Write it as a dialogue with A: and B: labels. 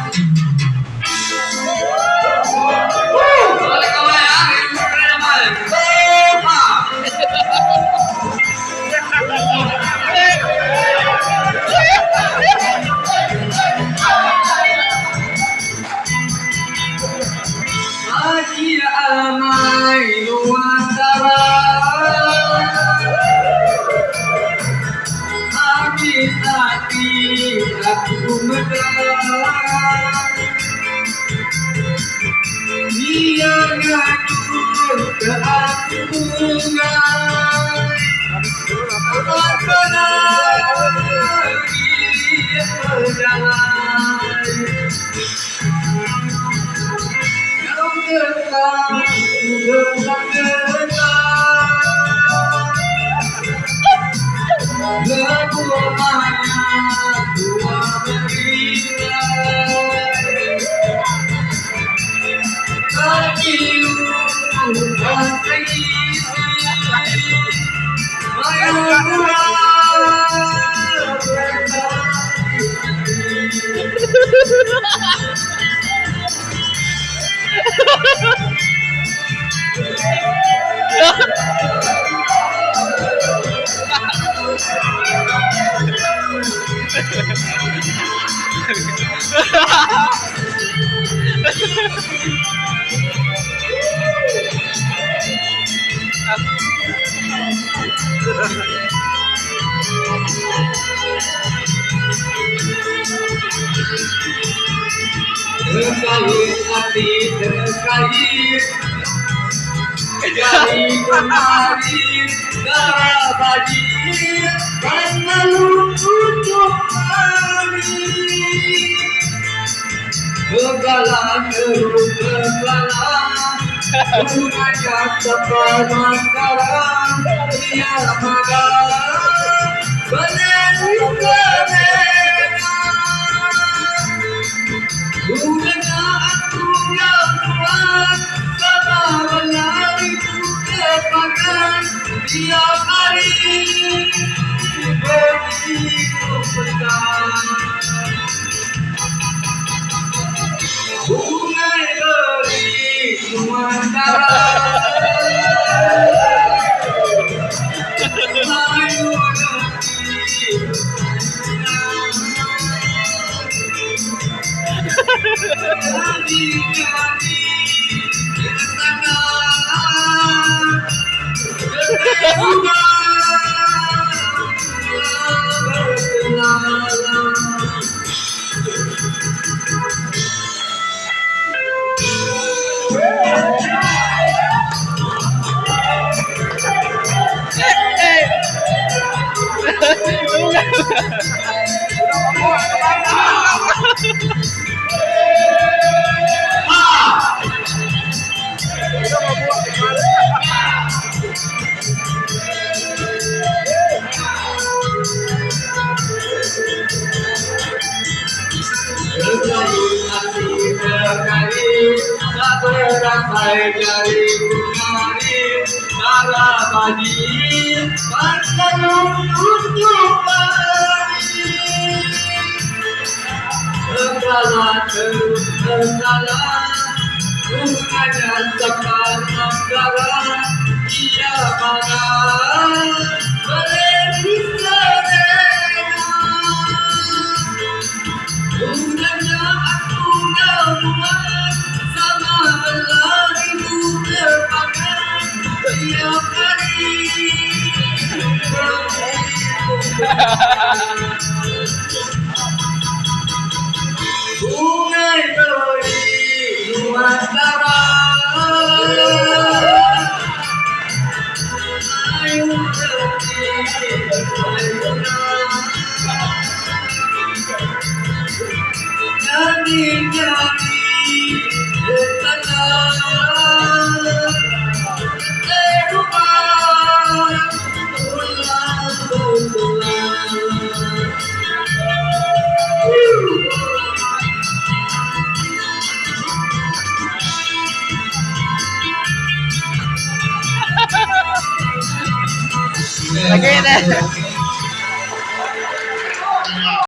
A: Aquí amai nuantara Aki hati aku medar Dia ngatur ke aku bungai Akan benar dia berjalan Kau tetap Terkait hati terkait dari kemarin darah banjir dan lalu untuk hari Begalan terus berjalan mengajak sepanjang jalan dia magang berlari Budaya aku yang kuat sama berlari kepakan tiap hari begitu besar Bungai beri nuantara Ayu nanti Jadi Sampai dari kemarin darah banjir Pasal untuk hari Segala terus berjalan Bunganya sepanjang jalan Dia marah Berhenti serena Bunganya aku gabungan Sama berlari terpakai Tiap hari Bungai beri nuantara Ayu nanti Jadi
B: Lagi deh.